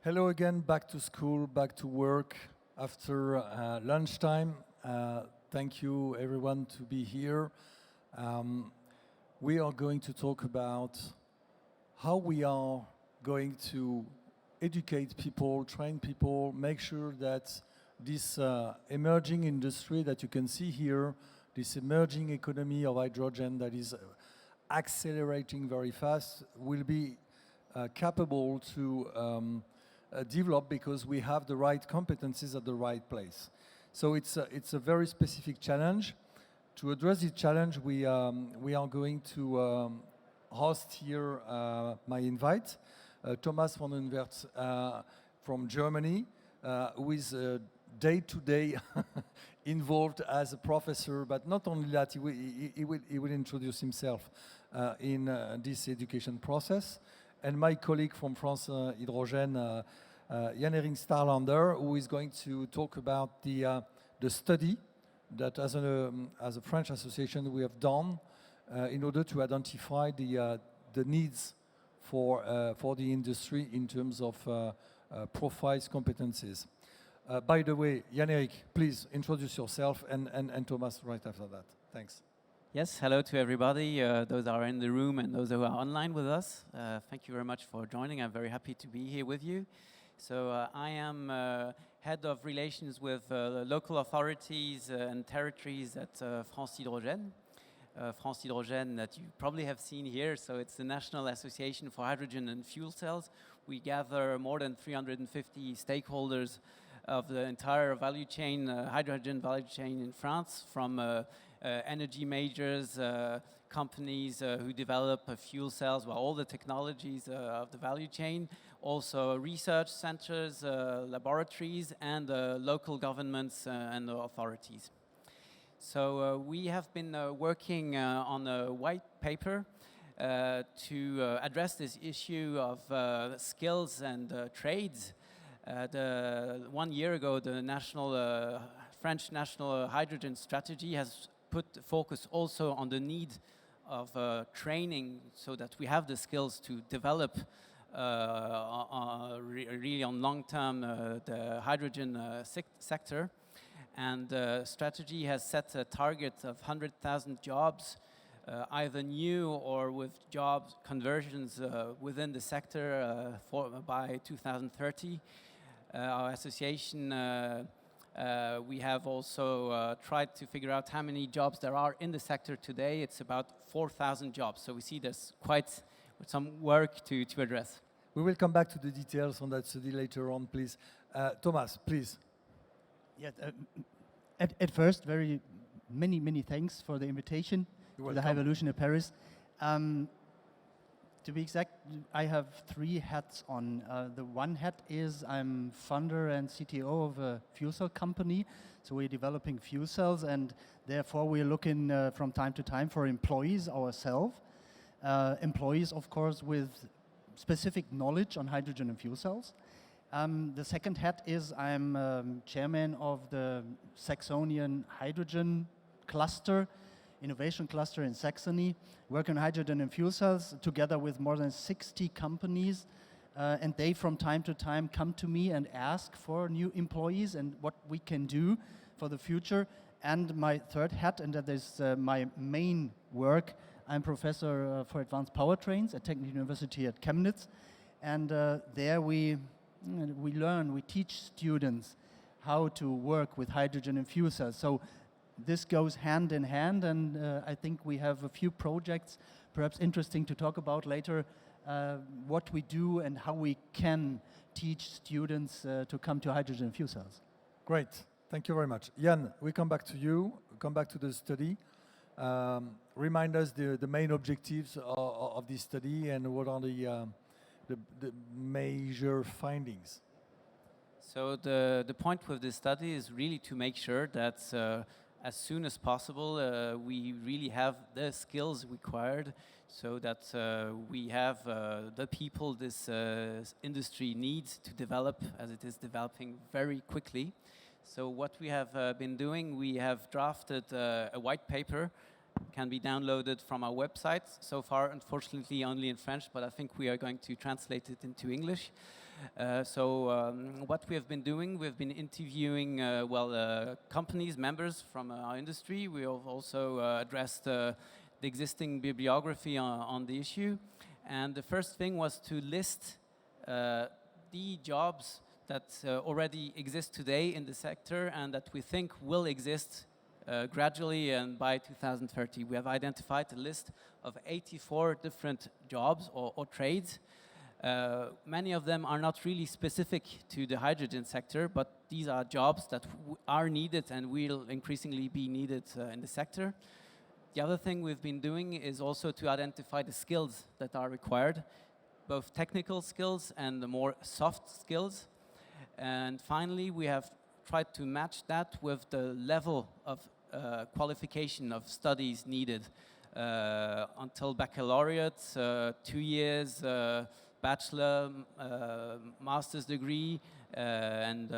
Hello again, back to school, back to work after lunchtime. Thank you everyone to be here. We are going to talk about how we are going to educate people, train people, make sure that this emerging industry that you can see here, this emerging economy of hydrogen that is accelerating very fast, will be capable to develop because we have the right competencies at the right place. So it's a very specific challenge. To address this challenge, we are going to host here my invite, Thomas von Unwert from Germany, who is day-to-day involved as a professor, but not only that, he will introduce himself in this education process. And my colleague from France Hydrogène, Jan-Erik Starlander, who is going to talk about the study that as a French association we have done in order to identify the needs for the industry in terms of profiles, competencies. By the way, Jan-Erik, please introduce yourself and Thomas right after that. Thanks. Yes, hello to everybody, those are in the room and those who are online with us. Thank you very much for joining. I'm very happy to be here with you. So I am head of relations with local authorities and territories at France Hydrogène. France Hydrogène that you probably have seen here, so it's the National Association for Hydrogen and Fuel Cells. We gather more than 350 stakeholders of the entire value chain, hydrogen value chain in France, from energy majors, companies who develop fuel cells, well, all the technologies of the value chain, also research centers, laboratories, and local governments and authorities. So we have been working on a white paper to address this issue of skills and trades. 1 year ago, the French National Hydrogen Strategy has put focus also on the need of training so that we have the skills to develop really on long term the hydrogen sector. And the strategy has set a target of 100,000 jobs, either new or with job conversions within the sector by 2030. Our association we have also tried to figure out how many jobs there are in the sector today. It's about 4,000 jobs. So we see there's quite some work to address. We will come back to the details on that study later on, please. Thomas, please. Yeah, at first, many thanks for the invitation to the Hyvolution in Paris. To be exact, I have 3 hats on. The one hat is I'm founder and CTO of a fuel cell company. So we're developing fuel cells, and therefore we're looking from time to time for employees ourselves. Employees, of course, with specific knowledge on hydrogen and fuel cells. The second hat is I'm chairman of the Saxonian Hydrogen Cluster, innovation cluster in Saxony, work on hydrogen and fuel cells together with more than 60 companies. And they from time to time come to me and ask for new employees and what we can do for the future. And my third hat, and that is my main work, I'm professor for advanced powertrains at Technical University at Chemnitz. And there we teach students how to work with hydrogen and fuel cells. So this goes hand in hand, and I think we have a few projects, perhaps interesting to talk about later, what we do and how we can teach students to come to hydrogen and fuel cells. Great, thank you very much. Jan, we come back to you, come back to the study. Remind us the main objectives of this study and what are the major findings. So the point with this study is really to make sure that as soon as possible we really have the skills required so that we have the people this industry needs to develop, as it is developing very quickly. So what we have been doing, we have drafted a white paper, can be downloaded from our website. So far, unfortunately, only in French, but I think we are going to translate it into English. What we have been doing, we've been interviewing companies, members from our industry. We have also addressed the existing bibliography on the issue. And the first thing was to list the jobs that already exist today in the sector and that we think will exist gradually and by 2030. We have identified a list of 84 different jobs or trades. Many of them are not really specific to the hydrogen sector, but these are jobs that are needed and will increasingly be needed in the sector. The other thing we've been doing is also to identify the skills that are required, both technical skills and the more soft skills. And finally, we have tried to match that with the level of qualification of studies needed until baccalaureate, 2 years, bachelor, master's degree, and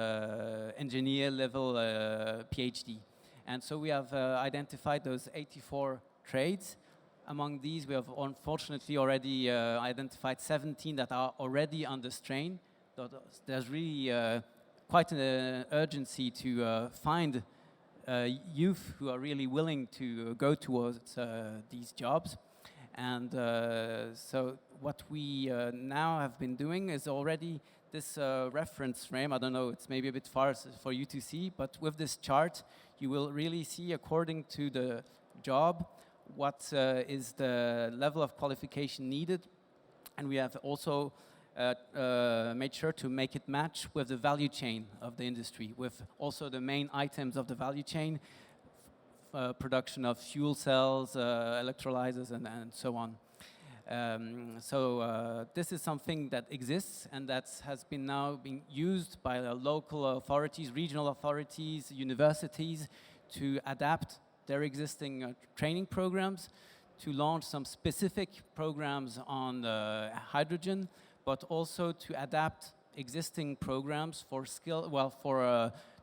engineer level PhD. And so we have identified those 84 trades. Among these, we have unfortunately already identified 17 that are already under strain. There's really quite an urgency to find youth who are really willing to go towards these jobs. And so what we now have been doing is already this reference frame. I don't know, it's maybe a bit far for you to see, but with this chart, you will really see according to the job what is the level of qualification needed. And we have also made sure to make it match with the value chain of the industry, with also the main items of the value chain, production of fuel cells, electrolyzers, and so on. This is something that exists and that has been now being used by the local authorities, regional authorities, universities to adapt their existing training programs, to launch some specific programs on hydrogen, but also to adapt existing programs for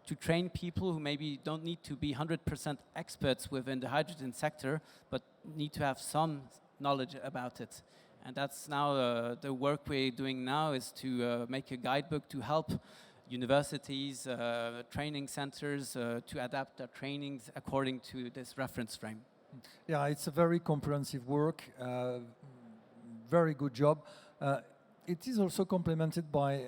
to train people who maybe don't need to be 100% experts within the hydrogen sector, but need to have some knowledge about it. And that's now the work we're doing now, is to make a guidebook to help universities, training centers to adapt their trainings according to this reference frame. Yeah, it's a very comprehensive work, very good job. It is also complemented by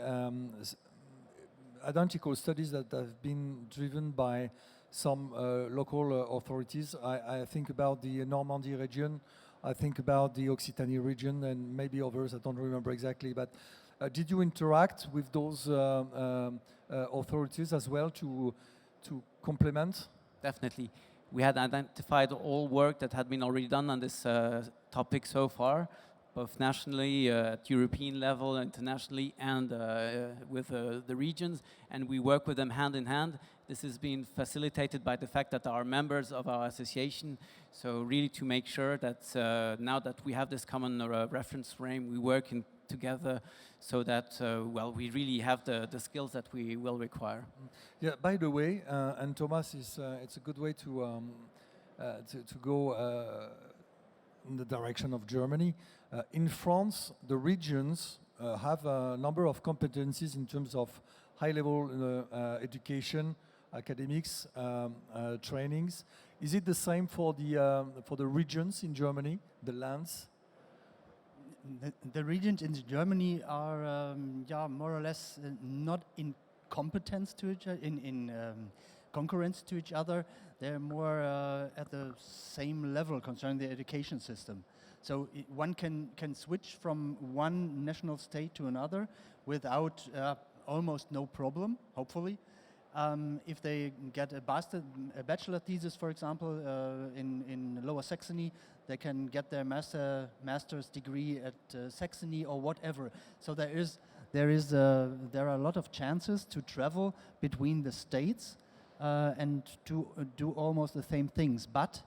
identical studies that have been driven by some local authorities. I think about the Normandy region, I think about the Occitanie region, and maybe others, I don't remember exactly. But did you interact with those authorities as well to complement? Definitely. We had identified all work that had been already done on this topic so far, both nationally, at European level, internationally, and with the regions, and we work with them hand in hand. This has been facilitated by the fact that our members of our association, so really to make sure that now that we have this common reference frame, we work together so that, we really have the skills that we will require. Yeah, by the way, and Thomas, it's a good way to go in the direction of Germany. In France, the regions have a number of competencies in terms of high-level education, academics, trainings. Is it the same for the regions in Germany, the lands? The regions in Germany are, more or less not in competence to each other, in concurrence to each other. They're more at the same level concerning the education system. So one can switch from one national state to another without almost no problem, hopefully. If they get a bachelor thesis, for example, in Lower Saxony, they can get their master's degree at Saxony or whatever. So there are a lot of chances to travel between the states and to do almost the same things. But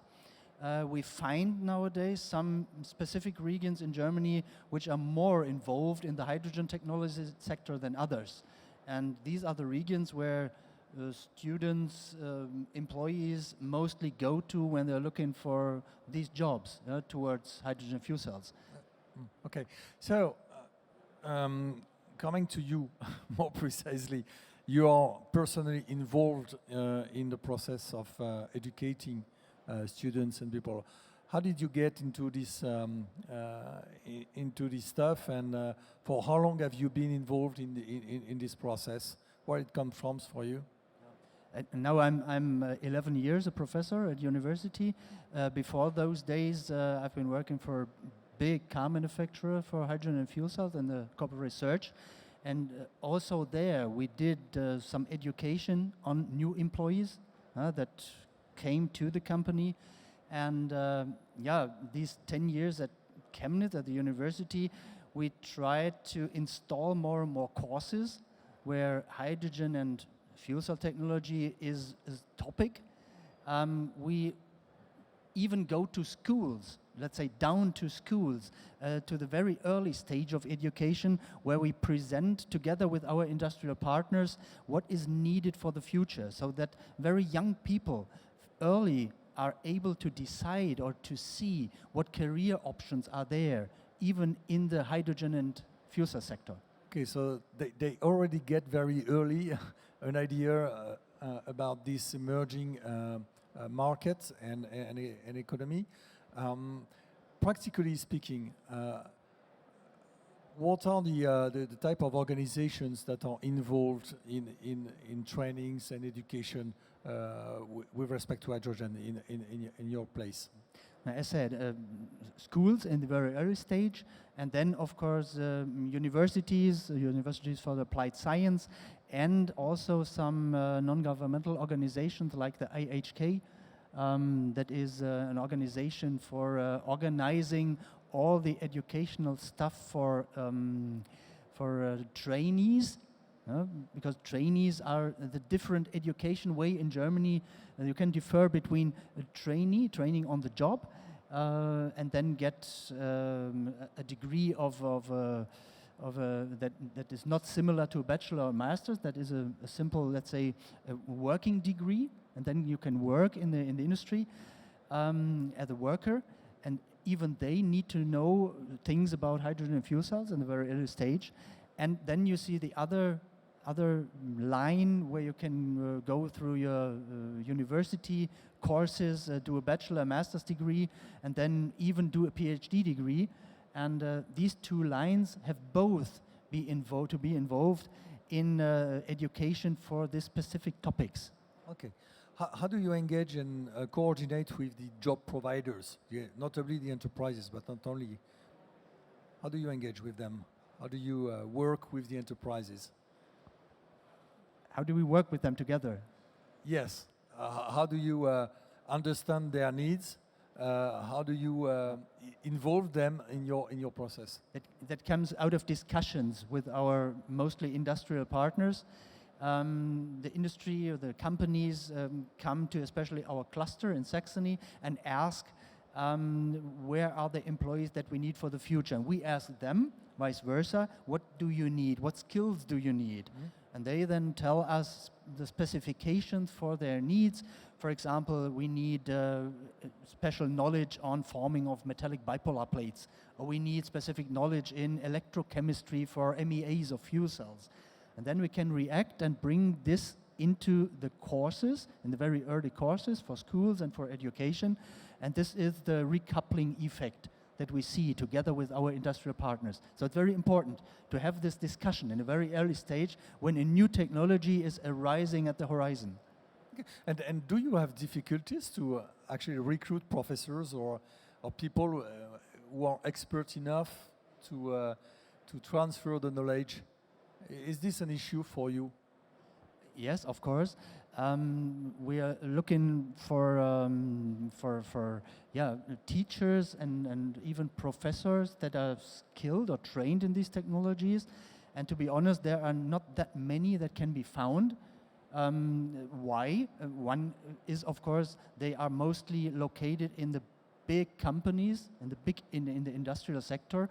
we find nowadays some specific regions in Germany which are more involved in the hydrogen technology sector than others. And these are the regions where students, employees mostly go to when they're looking for these jobs towards hydrogen fuel cells. Okay, so coming to you more precisely, you are personally involved in the process of educating students and people. How did you get into this stuff, and for how long have you been involved in this process? Where it comes from for you? And now I'm 11 years a professor at university. Before those days, I've been working for a big car manufacturer for hydrogen and fuel cells and the corporate research. And also there we did some education on new employees that came to the company. And these 10 years at Chemnitz, at the university, we tried to install more and more courses where hydrogen and fuel cell technology is a topic. We even go to schools, let's say down to schools, to the very early stage of education, where we present together with our industrial partners what is needed for the future, so that very young people early are able to decide or to see what career options are there, even in the hydrogen and fuel cell sector. Okay, so they already get very early an idea about this emerging market and economy. Practically speaking, what are the type of organizations that are involved in trainings and education with respect to hydrogen in your place? As I said, schools in the very early stage, and then of course universities for the applied science, and also some non-governmental organizations like the IHK, that is an organization for organizing all the educational stuff for trainees, because trainees are the different education way in Germany. You can differ between a trainee, training on the job, and then get a degree that is not similar to a bachelor or master's. That is a simple, let's say, a working degree, and then you can work in the industry as a worker. And even they need to know things about hydrogen and fuel cells in the very early stage. And then you see the other line where you can go through your university courses, do a bachelor, master's degree, and then even do a PhD degree. And these two lines have both to be involved in education for these specific topics. Okay. How do you engage and coordinate with the job providers, notably the enterprises, but not only? How do you engage with them? How do you work with the enterprises? How do we work with them together? Yes. How do you understand their needs? How do you involve them in your process? That comes out of discussions with our mostly industrial partners. The industry or the companies come to especially our cluster in Saxony and ask where are the employees that we need for the future. And we ask them, vice versa, what do you need? What skills do you need? Mm-hmm. And they then tell us the specifications for their needs. For example, we need special knowledge on forming of metallic bipolar plates, or we need specific knowledge in electrochemistry for MEAs of fuel cells. And then we can react and bring this into the courses, in the very early courses for schools and for education. And this is the recoupling effect that we see together with our industrial partners. So it's very important to have this discussion in a very early stage when a new technology is arising at the horizon. Okay. And do you have difficulties to actually recruit professors or people who are expert enough to transfer the knowledge? Is this an issue for you? Yes, of course. We are looking for teachers and even professors that are skilled or trained in these technologies. And to be honest, there are not that many that can be found. Why? One is, of course, they are mostly located in the big companies, in the industrial sector.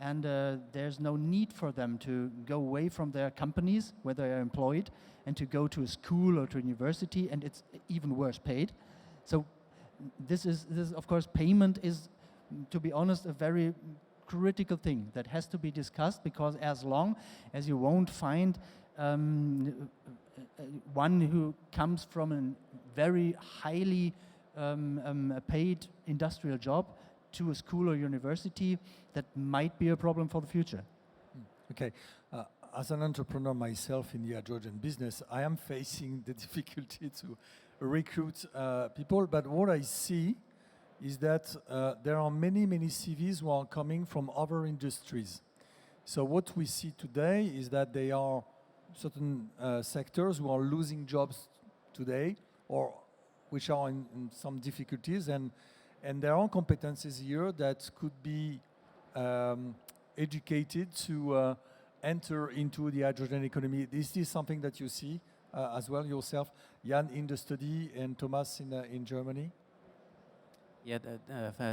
And there's no need for them to go away from their companies where they are employed and to go to a school or to a university, and it's even worse paid. So this is of course, payment is, to be honest, a very critical thing that has to be discussed, because as long as you won't find one who comes from a very highly paid industrial job to a school or university, that might be a problem for the future. Okay. As an entrepreneur myself in the hydrogen business, I am facing the difficulty to recruit people, but what I see is that there are many CVs who are coming from other industries. So what we see today is that there are certain sectors who are losing jobs today, or which are in some difficulties, and there are competencies here that could be educated to enter into the hydrogen economy. This is something that you see as well yourself, Jan in the study and Thomas in Germany? Yeah,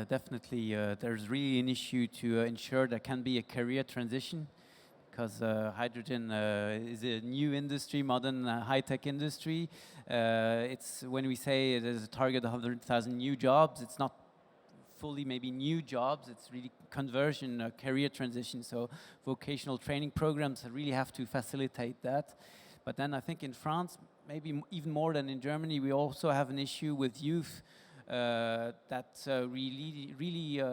definitely. There's really an issue to ensure there can be a career transition, because hydrogen is a new industry, modern high-tech industry. It's when we say there's a target of 100,000 new jobs, it's not fully maybe new jobs, it's really conversion, career transition. So vocational training programs really have to facilitate that. But then I think in France, maybe even more than in Germany, we also have an issue with youth that really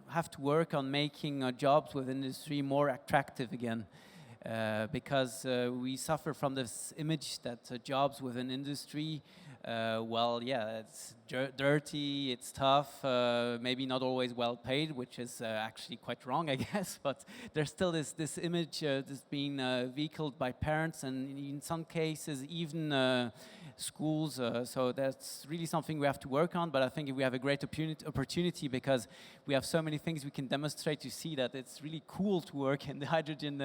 have to work on making jobs with industry more attractive again. Because we suffer from this image that jobs within industry, well, yeah, it's dirty, it's tough, maybe not always well paid, which is actually quite wrong, I guess. But there's still this image that's being vehicled by parents, and in some cases even schools. So that's really something we have to work on. But I think we have a great opportunity, because we have so many things we can demonstrate to see that it's really cool to work in the hydrogen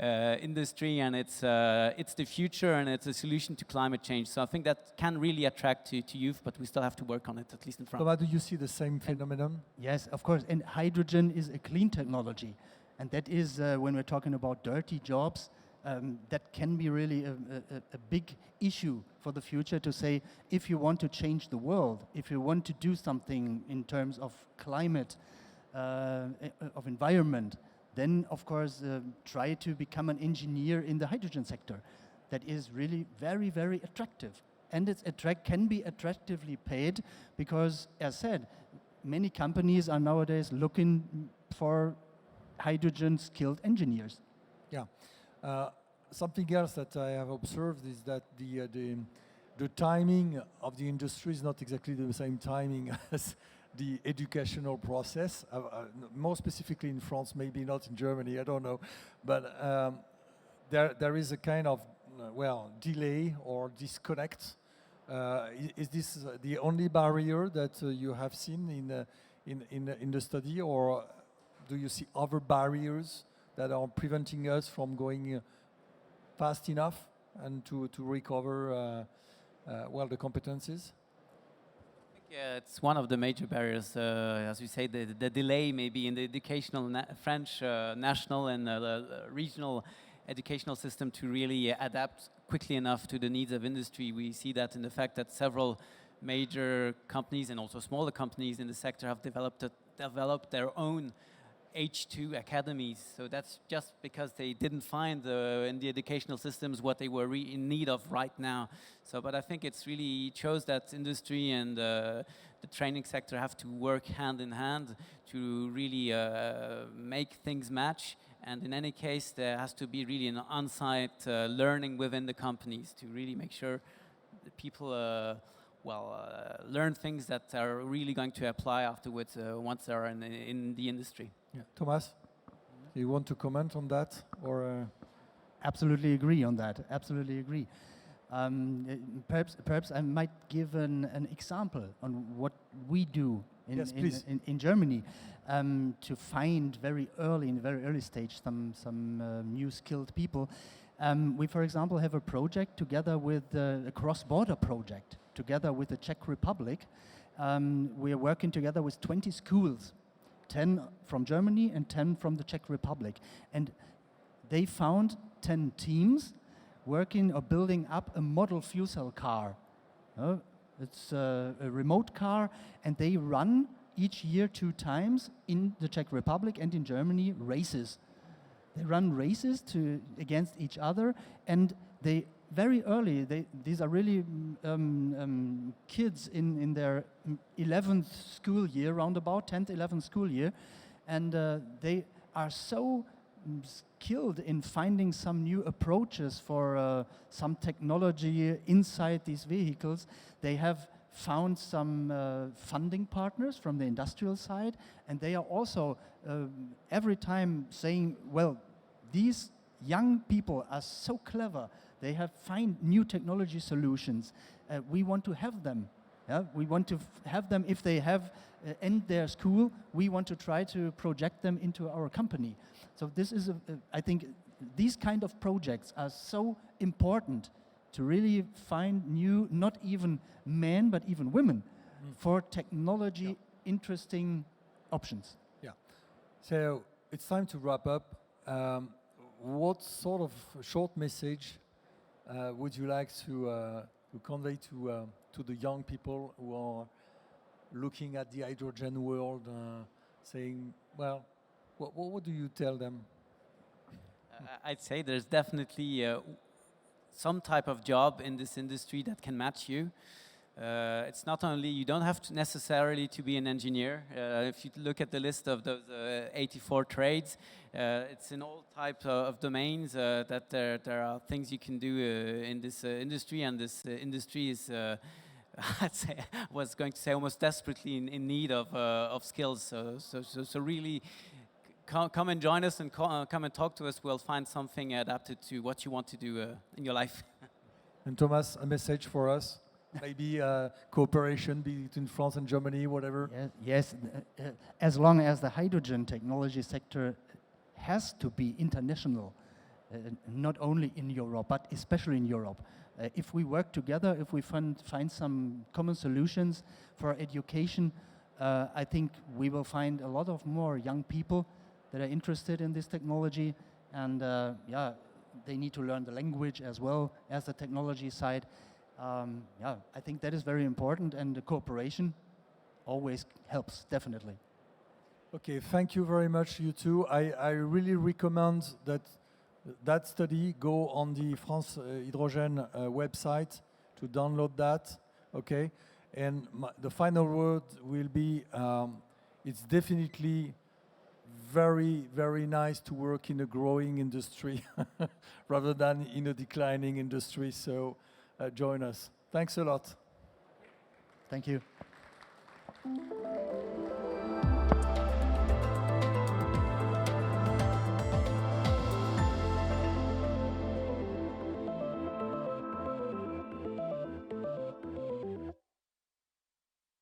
industry, and it's the future, and it's a solution to climate change. So I think that can really attract to youth, but we still have to work on it, at least in France. Thomas, do you see the same phenomenon? Yes, of course. And hydrogen is a clean technology. And that is, when we're talking about dirty jobs, that can be really a big issue for the future, to say, if you want to change the world, if you want to do something in terms of climate, of environment, then of course try to become an engineer in the hydrogen sector. That is really very, very attractive. And it's can be attractively paid, because, as said, many companies are nowadays looking for hydrogen skilled engineers. Yeah. Something else that I have observed is that the timing of the industry is not exactly the same timing as the educational process. More specifically in France, maybe not in Germany, I don't know. But there is a kind of, delay or disconnect. Is this the only barrier that you have seen in the study, or do you see other barriers that are preventing us from going fast enough and to recover the competencies? Yeah, it's one of the major barriers, as you say, the delay maybe in the educational French national and regional educational system to really adapt quickly enough to the needs of industry. We see that in the fact that several major companies and also smaller companies in the sector have developed their own H2 academies. So that's just because they didn't find in the educational systems what they were in need of right now. So, but I think it's really shows that industry and the training sector have to work hand in hand to really make things match. And in any case, there has to be really an on-site learning within the companies to really make sure the people learn things that are really going to apply afterwards once they're in the industry. Yeah. Thomas, do you want to comment on that, or? Absolutely agree on that. Absolutely agree. Perhaps I might give an example on what we do in Germany to find in a very early stage some new skilled people. We, for example, have a project together with a cross-border project together with the Czech Republic. We are working together with 20 schools, 10 from Germany and 10 from the Czech Republic. And they found 10 teams working or building up a model fuel cell car. It's a remote car, and they run each year 2 times in the Czech Republic and in Germany races. They run races against each other, and they very early, these are really kids in their 11th school year, roundabout 10th, 11th school year, and they are so skilled in finding some new approaches for some technology inside these vehicles. They have found some funding partners from the industrial side, and they are also every time saying, well, these young people are so clever. They find new technology solutions. We want to have them. Yeah? We want to have them if they have end their school. We want to try to project them into our company. So this is, I think, these kind of projects are so important to really find new, not even men, but even women, for technology interesting options. Yeah. So it's time to wrap up. What sort of short message would you like to convey to the young people who are looking at the hydrogen world, saying, well, what do you tell them? I'd say there's definitely some type of job in this industry that can match you. It's not only, you don't have to necessarily to be an engineer. If you look at the list of those 84 trades, it's in all types of domains that there are things you can do in this industry, and this industry is, I was going to say, almost desperately in need of skills. So really, come and join us and come and talk to us. We'll find something adapted to what you want to do in your life. And Thomas, a message for us? Maybe cooperation between France and Germany, whatever. Yes, as long as the hydrogen technology sector has to be international, not only in Europe, but especially in Europe. If we work together, if we find some common solutions for education, I think we will find a lot of more young people that are interested in this technology, and yeah, they need to learn the language as well as the technology side. Yeah, I think that is very important, and the cooperation always helps, definitely. Okay, thank you very much, you two. I really recommend that study. Go on the France Hydrogène website to download that, okay? And the final word will be, it's definitely very, very nice to work in a growing industry rather than in a declining industry. So join us. Thanks a lot. Thank you.